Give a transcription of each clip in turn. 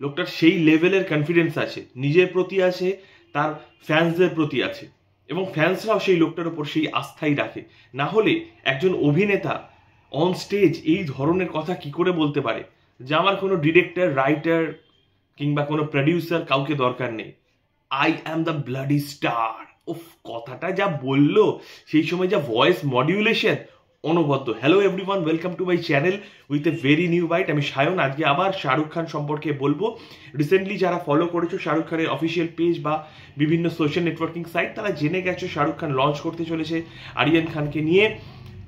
লোকটার সেই লেভেলের কনফিডেন্স আছে, নিজের প্রতি আছে, তার ফ্যান্সদের প্রতি আছে, এবং ফ্যান্সরাও সেই লোকটার ওপর সেই আস্থাই রাখে। না হলে একজন অভিনেতা অন স্টেজ এই ধরনের কথা কি করে বলতে পারে যে আমার কোনো ডিরেক্টর, রাইটার কিংবা কোনো প্রডিউসার কাউকে দরকার নেই, I am the bloody star. উফ, কথাটা যা বললো, সেই সময় যা ভয়েস মডিউলেশন, অনবদ্য। Hello everyone, welcome to my channel with a very new bite. আমি সায়ন। আজকে আবার শাহরুখ খান সম্পর্কে বলবো। রিসেন্টলি যারা ফলো করেছো শাহরুখ খানের অফিসিয়াল পেজ বা বিভিন্ন সোশ্যাল নেটওয়ার্কিং সাইট, তারা জেনে গেছো শাহরুখ খান লঞ্চ করতে চলেছে আরিয়ান খানকে নিয়ে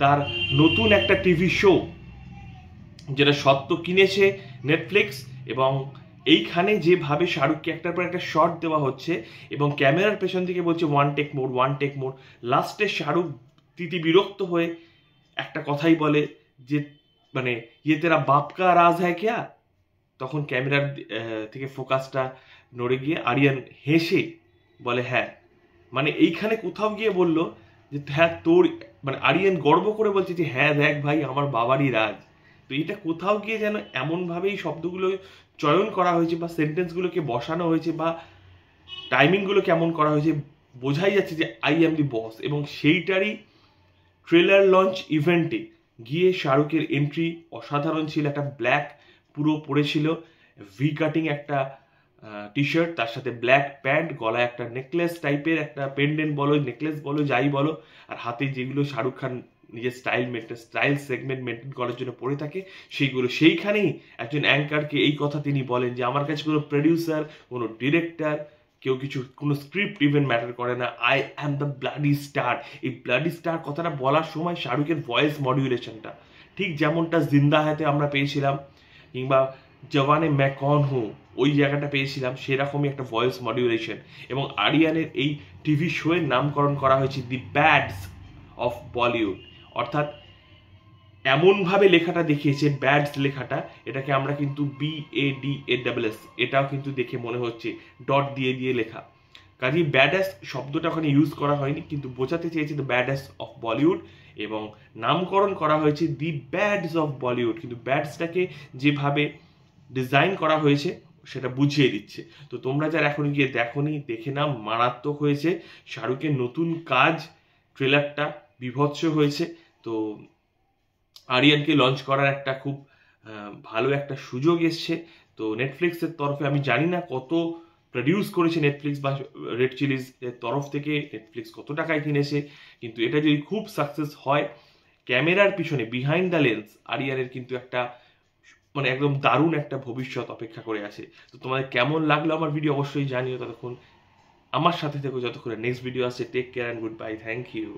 তার নতুন একটা টিভি শো, যেটা সত্য কিনেছে নেটফ্লিক্স। এবং এইখানে যেভাবে শাহরুখকে একটার পর একটা শট দেওয়া হচ্ছে এবং ক্যামেরার পেছন থেকে বলছে one take more, one take more, লাস্টে শাহরুখ তিতি বিরক্ত হয়ে একটা কথাই বলে যে মানে ইয়ে তেরা বাপ কা রাজ হ্যায় ক্যা। তখন ক্যামেরার থেকে ফোকাসটা নড়ে গিয়ে আরিয়ান হেসে বলে হ্যাঁ। মানে এইখানে কোথাও গিয়ে বললো যে হ্যাঁ তোর, মানে আরিয়ান গর্ব করে বলছে যে হ্যাঁ দেখ ভাই আমার বাবারই রাজ। তো এটা কোথাও গিয়ে যেন এমনভাবেই শব্দগুলো চয়ন করা হয়েছে বা সেন্টেন্সগুলোকে বসানো হয়েছে বা টাইমিংগুলো কেমন করা হয়েছে, বোঝাই যাচ্ছে যে আই অ্যাম দি বস। এবং সেইটারই ট্রেলার লঞ্চ ইভেন্টে গিয়ে শাহরুখের এন্ট্রি অসাধারণ ছিল। একটা ব্ল্যাক পুরো পরেছিল, ভি কাটিং একটা টি শার্ট, তার সাথে ব্ল্যাক প্যান্ট, গলায় একটা নেকলেস টাইপের একটা পেন্ডেন্ট বলো, নেকলেস বলো, যাই বলো, আর হাতে যেগুলো শাহরুখ খান নিজের স্টাইল সেগমেন্ট মেনটেন করার জন্য পড়ে থাকে সেইগুলো। সেইখানেই একজন অ্যাঙ্কারকে এই কথা তিনি বলেন যে আমার কাছে কোনো প্রডিউসার, কোনো ডিরেক্টর, কেউ কিছু, কোনো স্ক্রিপ্ট ইভেন ম্যাটার করে না, I am the bloody star. এই ব্লাডি স্টার কথাটা বলার সময় শাহরুখের ভয়েস মডিউলেশনটা ঠিক যেমনটা জিন্দা হাতে আমরা পেয়েছিলাম কিংবা জওয়ানে মে কন হু ওই জায়গাটা পেয়েছিলাম, সেরকমই একটা ভয়েস মডিউলেশন। এবং আরিয়ানের এই টিভি শোয়ের নামকরণ করা হয়েছে দি ব্যাডস অফ বলিউড। অর্থাৎ এমনভাবে লেখাটা দেখিয়েছে, ব্যাডস লেখাটা, এটাকে আমরা কিন্তু BADASS, এটাও কিন্তু দেখে মনে হচ্ছে ডট দিয়ে দিয়ে লেখা। কাজেই ব্যাডাস শব্দটা ওখানে ইউজ করা হয়নি, কিন্তু বোঝাতে চেয়েছে দ্য ব্যাডাস অফ বলিউড, এবং নামকরণ করা হয়েছে দি ব্যাডস অফ বলিউড। কিন্তু ব্যাডসটাকে যেভাবে ডিজাইন করা হয়েছে সেটা বুঝিয়ে দিচ্ছে। তো তোমরা যারা এখন গিয়ে দেখোনি, দেখে নাও, মারাত্মক হয়েছে। শাহরুখের নতুন কাজ, ট্রেলারটা বিভৎস হয়েছে। তো আরিয়ানকে লঞ্চ করার একটা খুব ভালো একটা সুযোগ এসছে। তো নেটফ্লিক্সের তরফে আমি জানি না কত প্রডিউস করেছে নেটফ্লিক্স বা রেড চিলিজ এর তরফ থেকে নেটফ্লিক্স কত টাকায় কিনেছে, কিন্তু এটা যদি খুব সাকসেস হয়, ক্যামেরার পিছনে বিহাইন্ড দ্য লেন্স আরিয়ানের কিন্তু একটা মানে একদম দারুণ একটা ভবিষ্যৎ অপেক্ষা করে আছে। তো তোমাদের কেমন লাগলো আমার ভিডিও অবশ্যই জানিও। ততক্ষণ আমার সাথে থেকো, যতক্ষণ নেক্সট ভিডিও আসছে। Take care and goodbye, thank you.